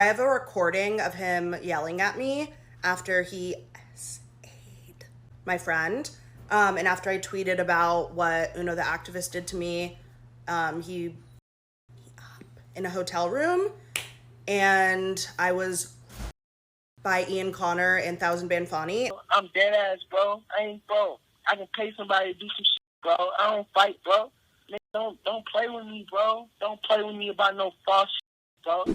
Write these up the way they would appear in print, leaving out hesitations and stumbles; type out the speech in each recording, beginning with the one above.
I have a recording of him yelling at me after he SA'd my friend. And after I tweeted about what UnoTheActivist did to me, he up in a hotel room, and I was by Ian Connor and ThouxanBanFauni. I'm dead ass, bro. I ain't bro. I can pay somebody to do some shit, bro. I don't fight, bro. Don't play with me, bro. Don't play with me about no false shit.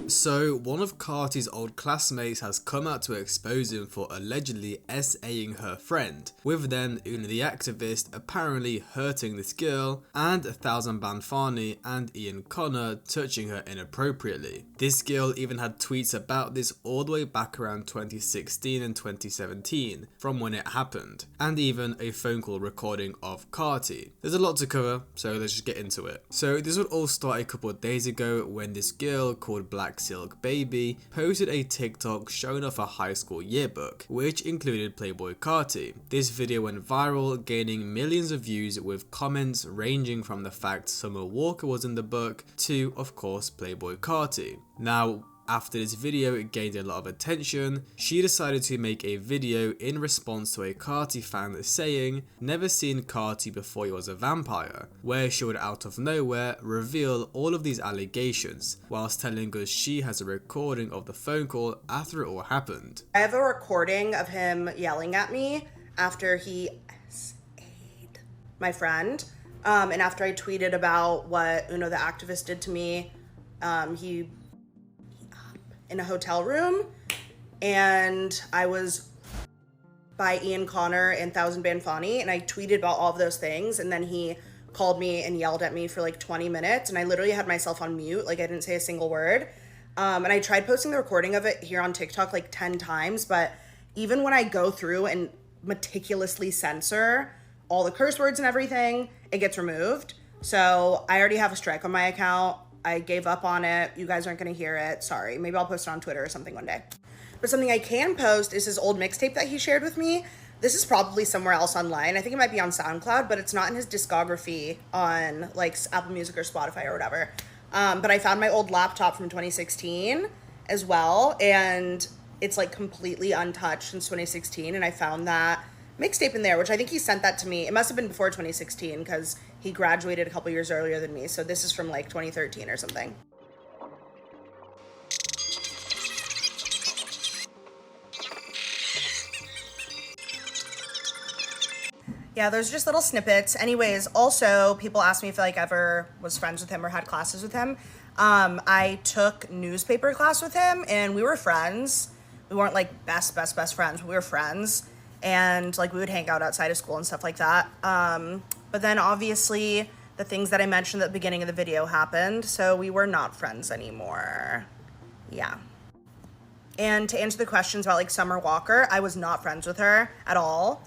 So, one of Carti's old classmates has come out to expose him for allegedly SAing her friend, with then UnoTheActivist apparently hurting this girl, and ThouxanBanFauni and Ian Connor touching her inappropriately. This girl even had tweets about this all the way back around 2016 and 2017, from when it happened, and even a phone call recording of Carti. There's a lot to cover, so let's just get into it. So, this would all start a couple of days ago when this girl called Black Silk Baby posted a TikTok showing off a high school yearbook, which included Playboi Carti. This video went viral, gaining millions of views with comments ranging from the fact Summer Walker was in the book to, of course, Playboi Carti. Now, after this video gained a lot of attention, she decided to make a video in response to a Carti fan saying, "Never seen Carti before he was a vampire," where she would out of nowhere reveal all of these allegations, whilst telling us she has a recording of the phone call after it all happened. I have a recording of him yelling at me after he SA'd my friend. And after I tweeted about what UnoTheActivist did to me, he in a hotel room, and I was by Ian Connor and ThouxanBanFauni, and I tweeted about all of those things, and then he called me and yelled at me for like 20 minutes, and I literally had myself on mute, like I didn't say a single word. And I tried posting the recording of it here on TikTok like 10 times, but even when I go through and meticulously censor all the curse words and everything, it gets removed. So I already have a strike on my account. I gave up on it. You guys aren't going to hear it. Sorry. Maybe I'll post it on Twitter or something one day. But something I can post is his old mixtape that he shared with me. This is probably somewhere else online. I think it might be on SoundCloud, but it's not in his discography on like Apple Music or Spotify or whatever. But I found my old laptop from 2016 as well, and it's like completely untouched since 2016, and I found that mixtape in there, which I think he sent that to me. It must have been before 2016 because he graduated a couple years earlier than me. So this is from like 2013 or something. Yeah, there's just little snippets. Anyways, also people asked me if like ever was friends with him or had classes with him. I took newspaper class with him and we were friends. We weren't like best friends, but we were friends. And like we would hang out outside of school and stuff like that. But then obviously the things that I mentioned at the beginning of the video happened, so we were not friends anymore. Yeah. And to answer the questions about like Summer Walker, I was not friends with her at all.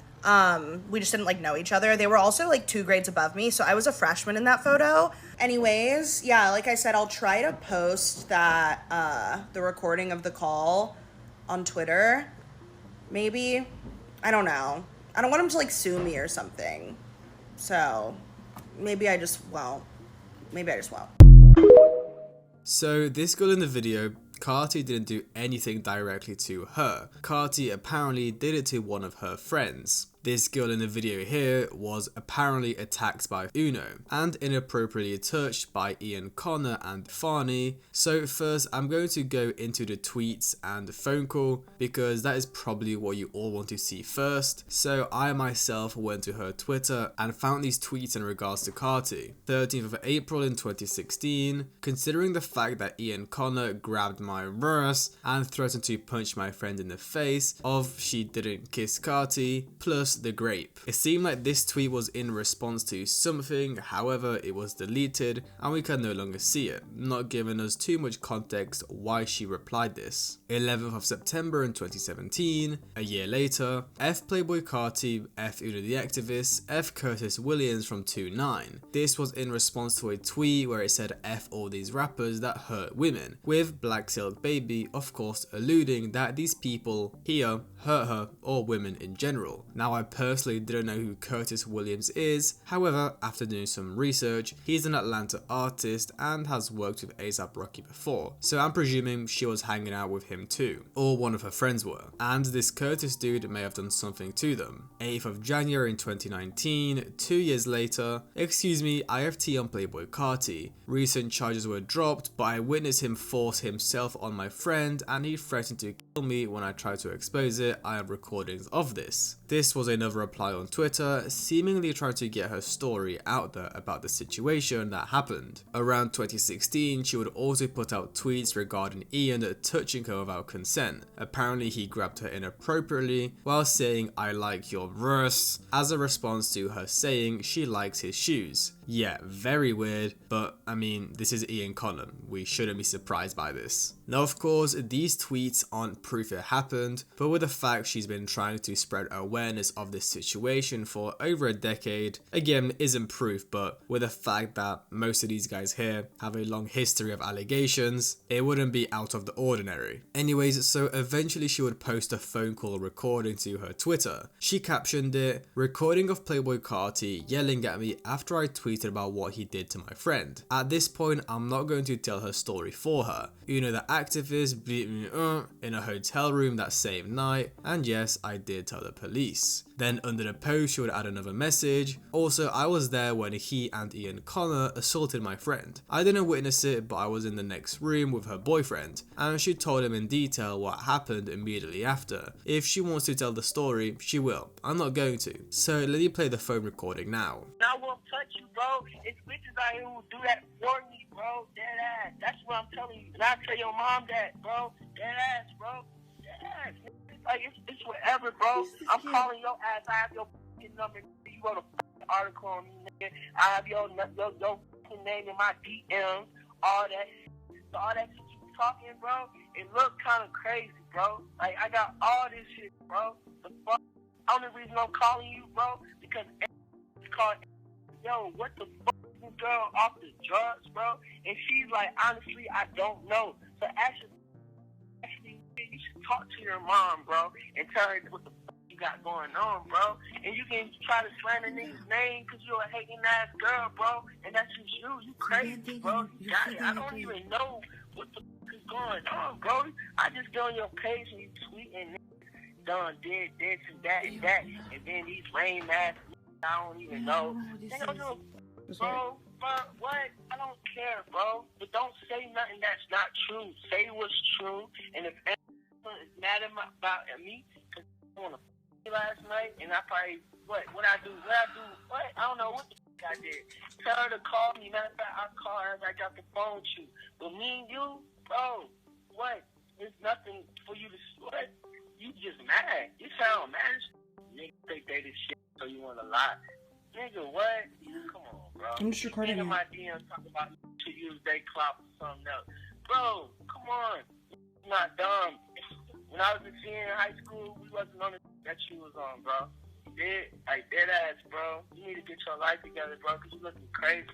We just didn't like know each other. They were also like 2 grades above me, so I was a freshman in that photo. Anyways, yeah, like I said, I'll try to post that the recording of the call on Twitter. Maybe. I don't know. I don't want him to like sue me or something. So maybe I just won't. So this girl in the video, Carti didn't do anything directly to her. Carti apparently did it to one of her friends. This girl in the video here was apparently attacked by Uno and inappropriately touched by Ian Connor and Fauni. So first I'm going to go into the tweets and the phone call because that is probably what you all want to see first. So I myself went to her Twitter and found these tweets in regards to Carti. 13th of April in 2016, considering the fact that Ian Connor grabbed my verse and threatened to punch my friend in the face of she didn't kiss Carti, plus the grape. It seemed like this tweet was in response to something, however it was deleted and we can no longer see it, not giving us too much context why she replied this. 11th of September in 2017, a year later, F Playboi Carti, F UnoTheActivist, F Curtis Williams from 2-9. This was in response to a tweet where it said F all these rappers that hurt women, with Black Silk Baby of course alluding that these people here hurt her or women in general. Now I personally didn't know who Curtis Williams is. However, after doing some research, he's an Atlanta artist and has worked with A$AP Rocky before, so I'm presuming she was hanging out with him too, or one of her friends were, and this Curtis dude may have done something to them. 8th of January in 2019, 2 years later, excuse me, IFT on Playboi Carti. Recent charges were dropped, but I witnessed him force himself on my friend and he threatened to kill me when I tried to expose it. I have recordings of this. This was another reply on Twitter, seemingly trying to get her story out there about the situation that happened. Around 2016, she would also put out tweets regarding Ian touching her without consent. Apparently he grabbed her inappropriately while saying "I like your breasts" as a response to her saying she likes his shoes. Yeah, very weird, but I mean, this is Ian Collum, we shouldn't be surprised by this. Now of course, these tweets aren't proof it happened, but with the fact she's been trying to spread awareness of this situation for over a decade, again isn't proof, but with the fact that most of these guys here have a long history of allegations, it wouldn't be out of the ordinary. Anyways, so eventually she would post a phone call recording to her Twitter. She captioned it, "Recording of Playboi Carti yelling at me after I tweeted about what he did to my friend." At this point, I'm not going to tell her story for her. UnoTheActivist beat me in a hotel room that same night, and yes, I did tell the police. Then under the post, she would add another message. "Also, I was there when he and Ian Connor assaulted my friend. I didn't witness it, but I was in the next room with her boyfriend, and she told him in detail what happened immediately after. If she wants to tell the story, she will. I'm not going to. So let me play the phone recording now." I won't touch you, bro. It's bitches out here who do that for me, bro. Dead ass. That's what I'm telling you. And I tell your mom that, bro. Dead ass, bro. Dead ass. Like, it's whatever, bro. I'm calling your ass. I have your fucking number. You wrote a article on me, nigga. I have your fucking name in my DMs. All that. So all that shit you talking, bro, it look kind of crazy, bro. Like, I got all this shit, bro. The fuck? Only reason I'm calling you, bro, because it's called, yo, what the fuck is this girl off the drugs, bro? And she's like, honestly, I don't know. So actually, you should talk to your mom, bro, and tell her what the fuck you got going on, bro. And you can try to slander nigga's name because you're a hating ass girl, bro. And that's just you. You crazy, bro. You got it. I don't even know what the fuck is going on, bro. I just go on your page and you tweeting done, did this and that and that, and then these lame ass I don't even know. They don't know, bro. But what? I don't care, bro. But don't say nothing that's not true. Say what's true. And if anyone is mad about me, because I want to last night, and I probably what I do? I don't know what the fuck I did. Tell her to call me. Matter of fact, I'll call her as I got the phone with you. But me and you, bro, what? There's nothing for you to what? You just mad. You sound mad. Nigga think they this shit, so you want to lie. Nigga, what? Come on, bro. I'm just recording in my DMs talking about to use they clout for something else. Bro, come on. You're not dumb. When I was a senior in high school, we wasn't on the that you was on, bro. Like, dead ass, bro. You need to get your life together, bro, because you looking crazy.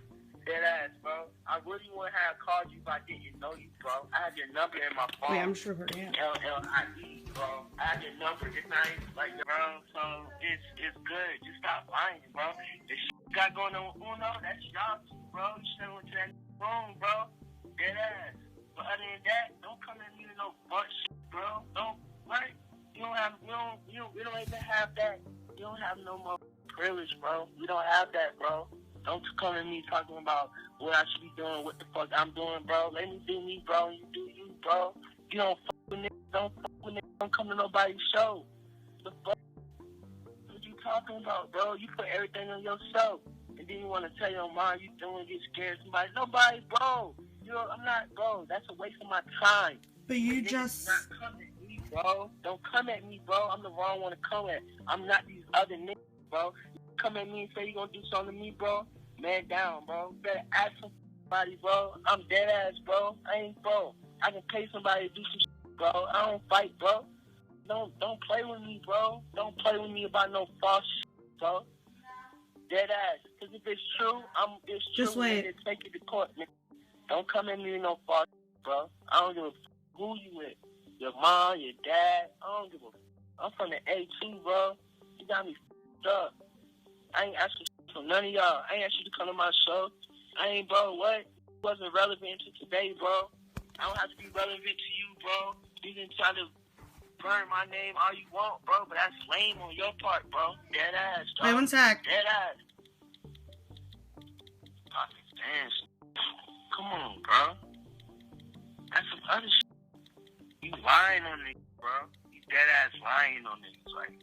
Dead ass, bro. I really wouldn't have called you if I didn't know you, bro. I had your number in my phone. Wait, I'm just recording it. LLIE, bro. I had your number. It's not even like, bro. So it's good. Just stop lying, bro. The shit you got going on with Uno, that's y'all too, bro. You should have went to that room, bro. Dead ass. But other than that, don't come at me with no butt shit, bro. Don't, what? We don't even have that. You don't have no more privilege, bro. We don't have that, bro. Don't come at me talking about what I should be doing, what the fuck I'm doing, bro. Let me do me, bro. You do you, bro. You don't fuck with niggas. Don't fuck with niggas. Don't come to nobody's show. The fuck? What you talking about, bro? You put everything on yourself. And then you want to tell your mom you doing, get scared of somebody. Nobody, bro. I'm not, bro. That's a waste of my time. But you just... Not come at me, bro. Don't come at me, bro. I'm the wrong one to come at. I'm not these other niggas, bro. Come at me and say you gonna do something to me, bro. Man down, bro. You better ask somebody, bro. I'm dead ass, bro. I ain't, bro. I can pay somebody to do some shit, bro. I don't fight, bro. Don't play with me, bro. Don't play with me about no false shit, bro. Dead ass. Because if it's true, it's true. Just wait. And take it to court, nigga. Don't come at me with no false shit, bro. I don't give a who you with. Your mom, your dad. I don't give a I'm from the A2, bro. You got me up. I ain't asking from none of y'all. I ain't asked you to come to my show. I ain't, bro, what? Wasn't relevant to today, bro. I don't have to be relevant to you, bro. You can try to burn my name all you want, bro, but that's lame on your part, bro. Dead ass, dog. Wait 1 sec. Dead ass. Fucking dance. Come on, bro. That's some other shit. You lying on niggas, bro. You dead ass lying on niggas, like.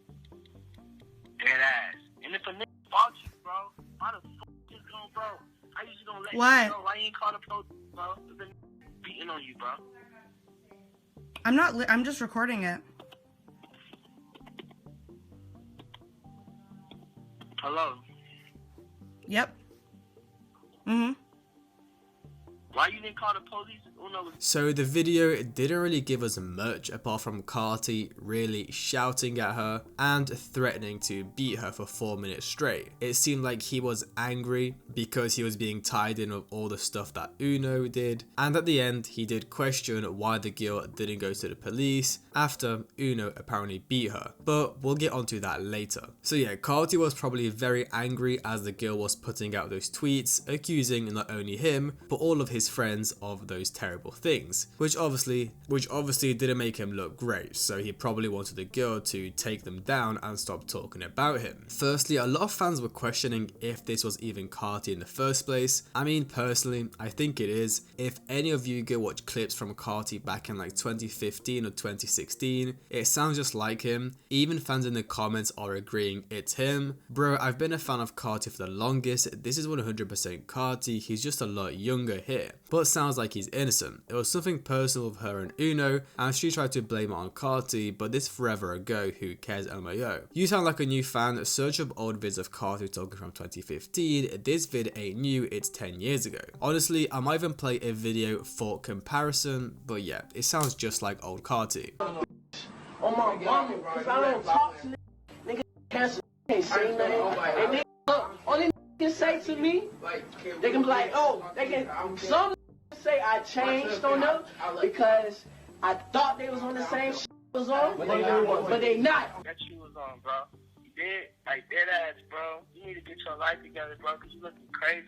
Dead ass. And if a nigga fought you, bro, why the fuck you going, bro? I usually don't let What? you know why you ain't call the police, bro. There's a nigga beating on you, bro. I'm not. I'm just recording it. Hello. Yep. Mm-hmm. Why you didn't call the police? So the video didn't really give us much apart from Carti really shouting at her and threatening to beat her for 4 minutes straight. It seemed like he was angry because he was being tied in with all the stuff that Uno did, and at the end he did question why the girl didn't go to the police after Uno apparently beat her, but we'll get onto that later. So yeah, Carti was probably very angry as the girl was putting out those tweets accusing not only him but all of his friends of those terrible things, which obviously didn't make him look great, so he probably wanted the girl to take them down and stop talking about him. Firstly, a lot of fans were questioning if this was even Carti in the first place. I mean, personally, I think it is. If any of you go watch clips from Carti back in like 2015 or 2016, it sounds just like him. Even fans in the comments are agreeing it's him. Bro, I've been a fan of Carti for the longest. This is 100% Carti. He's just a lot younger here, but sounds like he's innocent. It was something personal with her and Uno, and she tried to blame it on Carti, but this forever ago, who cares, LMAO. You sound like a new fan, search up old vids of Carti talking from 2015, this vid ain't new, it's 10 years ago. Honestly, I might even play a video for comparison, but yeah, it sounds just like old Carti. On my mama, cause I don't talk to niggas, can't say nothing, and they look, only can say to me, they can be like, oh, they can, some say I changed on them because I thought they was on the same shit was on, but they not. That you was on, bro. You did, like, dead ass, bro. You need to get your life together, bro, because you looking crazy.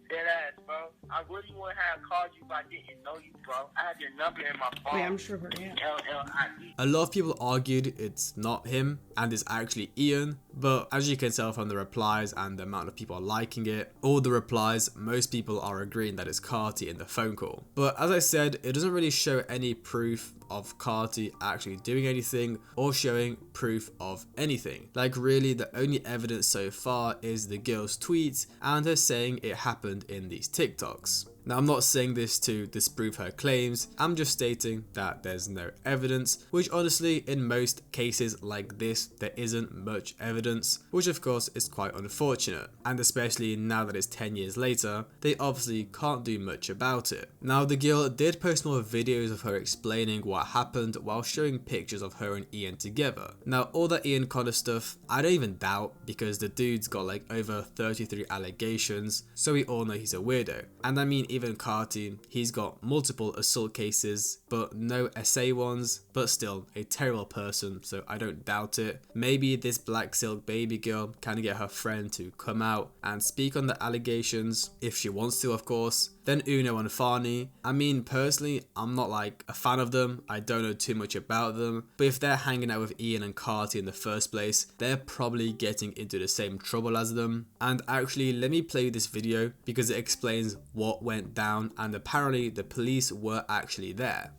Dead ass, bro. I really wouldn't have called you if I didn't know you, bro. I had your number in my phone. Wait, I'm just recording it. LLIE. A lot of people argued it's not him and it's actually Ian, but as you can tell from the replies and the amount of people liking it, all the replies, most people are agreeing that it's Carti in the phone call. But as I said, it doesn't really show any proof of Carti actually doing anything or showing proof of anything. Like really, the only evidence so far is the girl's tweets and her saying it happened in these TikToks. Now, I'm not saying this to disprove her claims, I'm just stating that there's no evidence, which honestly, in most cases like this, there isn't much evidence, which of course is quite unfortunate, and especially now that it's 10 years later, they obviously can't do much about it. Now, the girl did post more videos of her explaining what happened while showing pictures of her and Ian together. Now, all that Ian Connor stuff, I don't even doubt, because the dude's got like over 33 allegations, so we all know he's a weirdo. And I mean, even Carti, he's got multiple assault cases, but no SA ones, but still a terrible person, so I don't doubt it. Maybe this Black Silk baby girl can get her friend to come out and speak on the allegations, if she wants to, of course. Then UnoTheActivist. I mean, personally, I'm not like a fan of them, I don't know too much about them, but if they're hanging out with Ian and Carti in the first place, they're probably getting into the same trouble as them. And actually, let me play this video because it explains what went down, and apparently the police were actually there.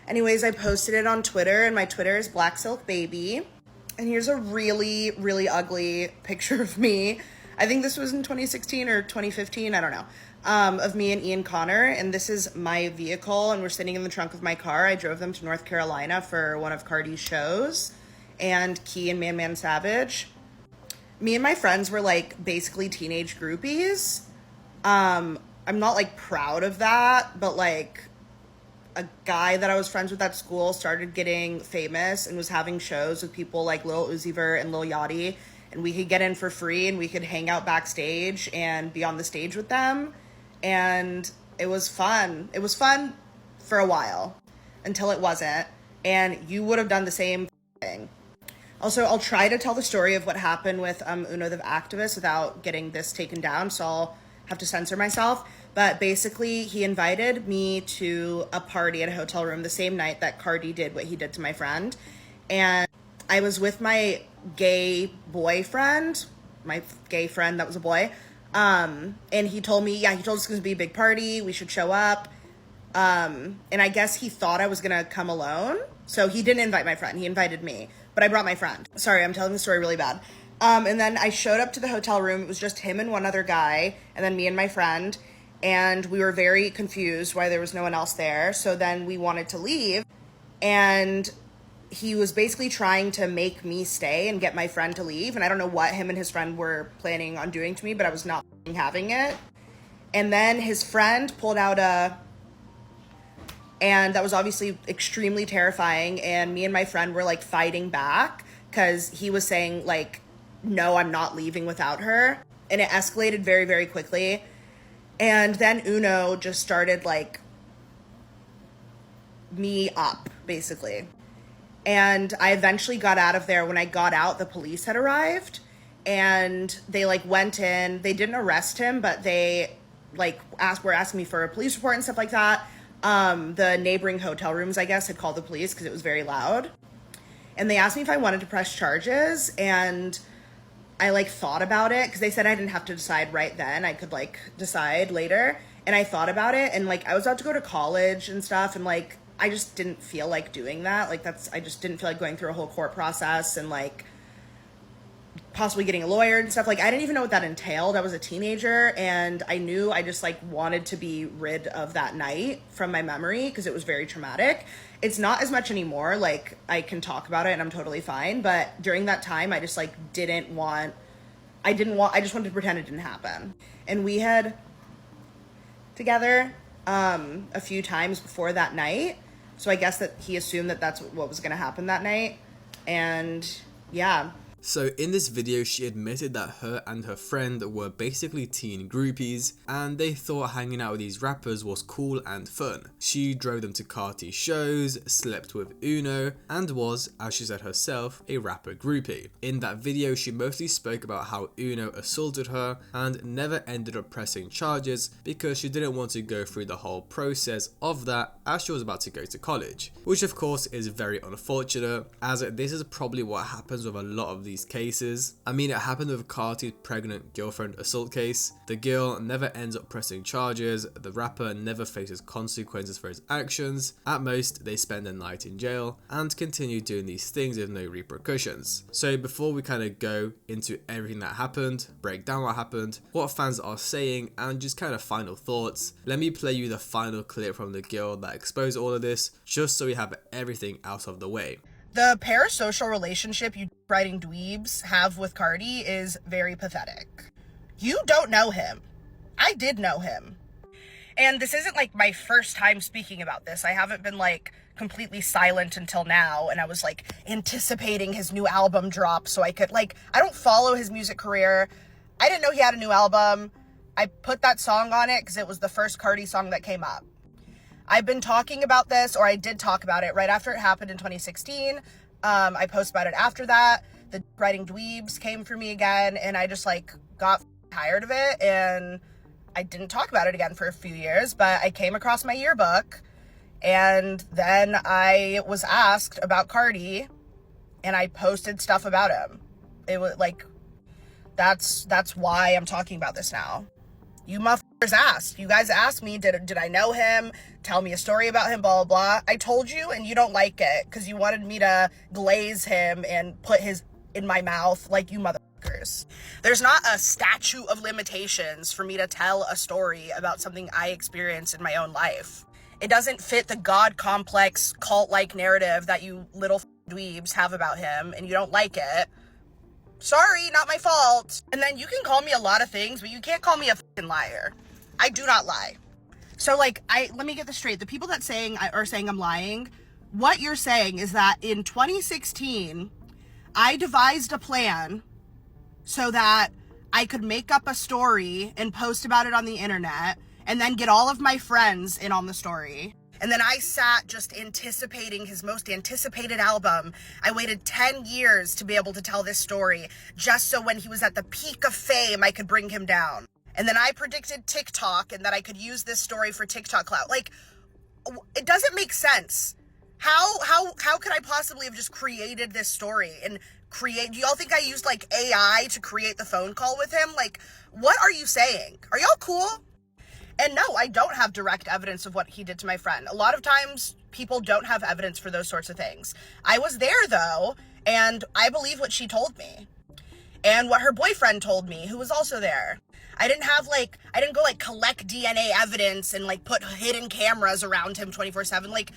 Anyways, I posted it on Twitter, and my Twitter is Black Silk Baby. And here's a really, really ugly picture of me. I think this was in 2016 or 2015, I don't know, of me and Ian Connor. And this is my vehicle, and we're sitting in the trunk of my car. I drove them to North Carolina for one of Carti's shows, and Key and Man Savage. Me and my friends were like basically teenage groupies. I'm not like proud of that, but like a guy that I was friends with at school started getting famous and was having shows with people like Lil Uzi Vert and Lil Yachty, and we could get in for free and we could hang out backstage and be on the stage with them, and it was fun. It was fun for a while until it wasn't, and you would have done the same thing. Also, I'll try to tell the story of what happened with UnoTheActivist without getting this taken down, so I'll have to censor myself. But basically, he invited me to a party at a hotel room the same night that Carti did what he did to my friend. And I was with my gay boyfriend, my gay friend that was a boy. And he told me, he told us it was going to be a big party, we should show up. And I guess he thought I was going to come alone. So he didn't invite my friend, he invited me. But I brought my friend. Sorry, I'm telling the story really bad. And then I showed up to the hotel room. It was just him and one other guy, and then me and my friend. And we were very confused why there was no one else there. So then we wanted to leave. And he was basically trying to make me stay and get my friend to leave. And I don't know what him and his friend were planning on doing to me, but I was not having it. And then his friend pulled out and that was obviously extremely terrifying. And me and my friend were like fighting back because he was saying like, no, I'm not leaving without her. And it escalated very, very quickly. And then Uno just started like me up, basically. And I eventually got out of there. When I got out, the police had arrived and they like went in. They didn't arrest him, but they like were asking me for a police report and stuff like that. The neighboring hotel rooms, I guess, had called the police because it was very loud. And they asked me if I wanted to press charges, and I like thought about it because they said I didn't have to decide right then. I could like decide later. And I thought about it, and like I was about to go to college and stuff, and like I just didn't feel like doing that. Like I just didn't feel like going through a whole court process and like possibly getting a lawyer and stuff. Like I didn't even know what that entailed. I was a teenager, and I knew I just like wanted to be rid of that night from my memory because it was very traumatic. It's not as much anymore. Like I can talk about it and I'm totally fine. But during that time, I just like I just wanted to pretend it didn't happen. And we had together a few times before that night. So I guess that he assumed that that's what was going to happen that night. And yeah. So in this video, she admitted that her and her friend were basically teen groupies, and they thought hanging out with these rappers was cool and fun. She drove them to Carti shows, slept with Uno, and was, as she said herself, a rapper groupie. In that video, she mostly spoke about how Uno assaulted her and never ended up pressing charges because she didn't want to go through the whole process of that as she was about to go to college. Which of course is very unfortunate, as this is probably what happens with a lot of these cases. I mean, it happened with Carti's pregnant girlfriend assault case. The girl never ends up pressing charges, the rapper never faces consequences for his actions. At most, they spend a night in jail and continue doing these things with no repercussions. So before we kind of go into everything that happened, break down what happened, what fans are saying, and just kind of final thoughts, let me play you the final clip from the girl that exposed all of this, just so we have everything out of the way. The parasocial relationship you writing dweebs have with Carti is very pathetic. You don't know him. I did know him. And this isn't like my first time speaking about this. I haven't been like completely silent until now, and I was like anticipating his new album drop so I could like, I don't follow his music career. I didn't know he had a new album. I put that song on it because it was the first Carti song that came up. I've been talking about this, or I did talk about it right after it happened in 2016. I posted about it after that. The writing dweebs came for me again, and I just like got tired of it, and I didn't talk about it again for a few years. But I came across my yearbook, and then I was asked about Carti, and I posted stuff about him. It was like, that's why I'm talking about this now. You motherfuckers asked. You guys asked me, did I know him? Tell me a story about him, blah, blah, blah. I told you, and you don't like it because you wanted me to glaze him and put his in my mouth like you motherfuckers. There's not a statute of limitations for me to tell a story about something I experienced in my own life. It doesn't fit the God complex cult-like narrative that you little dweebs have about him, and you don't like it. Sorry, not my fault. And then you can call me a lot of things, but you can't call me a fucking liar. I do not lie. So like, let me get this straight. The people that are saying I'm lying, what you're saying is that in 2016, I devised a plan so that I could make up a story and post about it on the internet and then get all of my friends in on the story. And then I sat just anticipating his most anticipated album. I waited 10 years to be able to tell this story, just so when he was at the peak of fame, I could bring him down. And then I predicted TikTok and that I could use this story for TikTok clout. Like, it doesn't make sense. How could I possibly have just created this story and do y'all think I used like AI to create the phone call with him? Like, what are you saying? Are y'all cool? And no, I don't have direct evidence of what he did to my friend. A lot of times people don't have evidence for those sorts of things. I was there though, and I believe what she told me and what her boyfriend told me, who was also there. I didn't go like collect DNA evidence and like put hidden cameras around him 24/7. Like,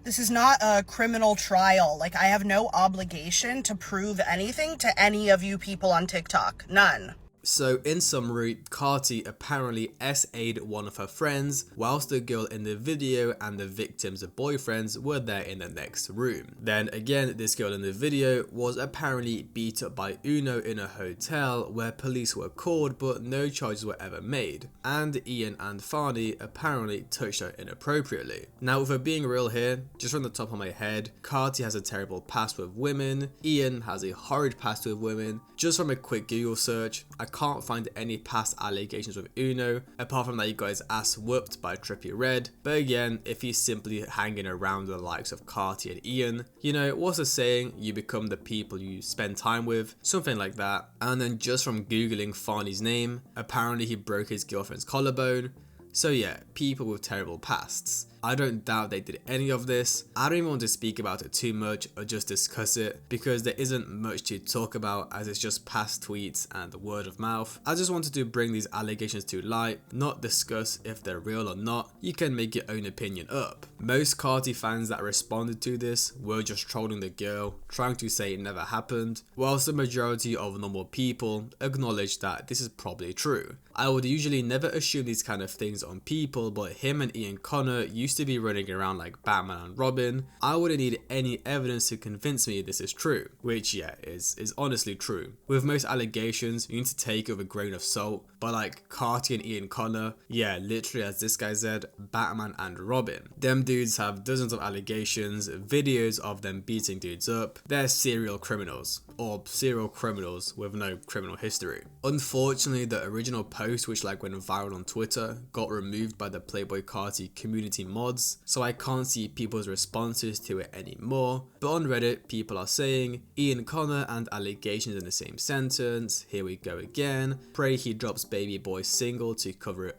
this is not a criminal trial. Like, I have no obligation to prove anything to any of you people on TikTok. None. So in summary, Carti apparently SA'd one of her friends whilst the girl in the video and the victim's boyfriends were there in the next room. Then again, this girl in the video was apparently beat up by Uno in a hotel where police were called but no charges were ever made. And Ian and Fauni apparently touched her inappropriately. Now, with her being real here, just from the top of my head, Carti has a terrible past with women, Ian has a horrid past with women. Just from a quick Google search, I can't find any past allegations with Uno, apart from that he got his ass whooped by Trippie Redd. But again, if he's simply hanging around the likes of Carti and Ian, you know, what's the saying? You become the people you spend time with, something like that. And then just from Googling Fauni's name, apparently he broke his girlfriend's collarbone. So yeah, people with terrible pasts. I don't doubt they did any of this. I don't even want to speak about it too much or just discuss it because there isn't much to talk about as it's just past tweets and word of mouth. I just wanted to bring these allegations to light, not discuss if they're real or not. You can make your own opinion up. Most Carti fans that responded to this were just trolling the girl, trying to say it never happened, whilst the majority of normal people acknowledge that this is probably true. I would usually never assume these kind of things on people, but him and Ian Connor used to be running around like Batman and Robin. I wouldn't need any evidence to convince me this is true, which yeah, is honestly true. With most allegations, you need to take it with a grain of salt, but like Carti and Ian Connor, yeah, literally as this guy said, Batman and Robin. Them dudes have dozens of allegations, videos of them beating dudes up. They're serial criminals, or serial criminals with no criminal history. Unfortunately, the original post, which like went viral on Twitter, got removed by the Playboi Carti community mods, so I can't see people's responses to it anymore. But on Reddit, people are saying Ian Connor and allegations in the same sentence. Here we go again. Pray he drops Baby Boy's single to cover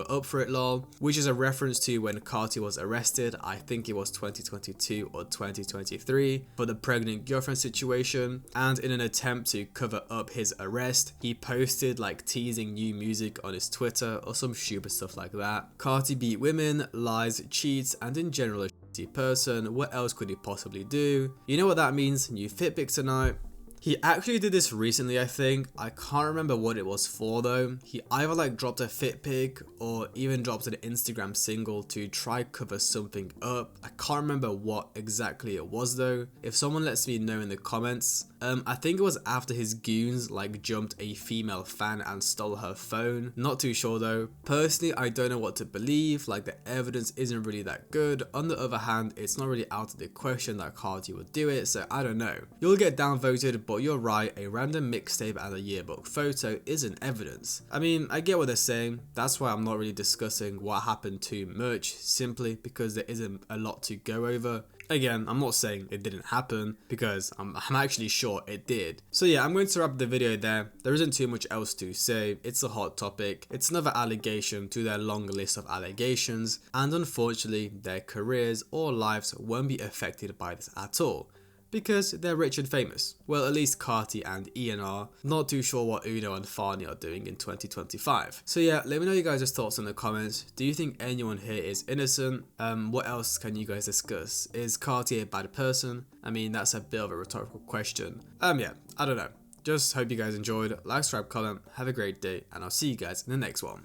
up for it, lol. Which is a reference to when Carti was arrested. I think it was 2022 or 2023 for the pregnant girlfriend situation. And in an attempt to cover up his arrest, he posted like teasing new music on his Twitter or some stupid stuff like that. Carti beat women, lies, cheats, and in general a shitty person. What else could he possibly do? You know what that means? New Fitbit tonight. He actually did this recently, I think. I can't remember what it was for though. He either like dropped a fit pic or even dropped an Instagram single to try cover something up. I can't remember what exactly it was though. If someone lets me know in the comments. I think it was after his goons like jumped a female fan and stole her phone. Not too sure though. Personally, I don't know what to believe. Like the evidence isn't really that good. On the other hand, it's not really out of the question that Carti would do it, so I don't know. You'll get downvoted, but you're right, a random mixtape and a yearbook photo isn't evidence. I mean, I get what they're saying. That's why I'm not really discussing what happened too much, simply because there isn't a lot to go over. Again, I'm not saying it didn't happen because I'm actually sure it did. So yeah, I'm going to wrap the video there. There isn't too much else to say. It's a hot topic. It's another allegation to their long list of allegations, and unfortunately their careers or lives won't be affected by this at all, because they're rich and famous. Well, at least Carti and Ian are. Not too sure what Uno and Fauni are doing in 2025. So yeah, let me know you guys' thoughts in the comments. Do you think anyone here is innocent? What else can you guys discuss? Is Carti a bad person? I mean, that's a bit of a rhetorical question. Yeah, I don't know. Just hope you guys enjoyed. Like, subscribe, comment, have a great day, and I'll see you guys in the next one.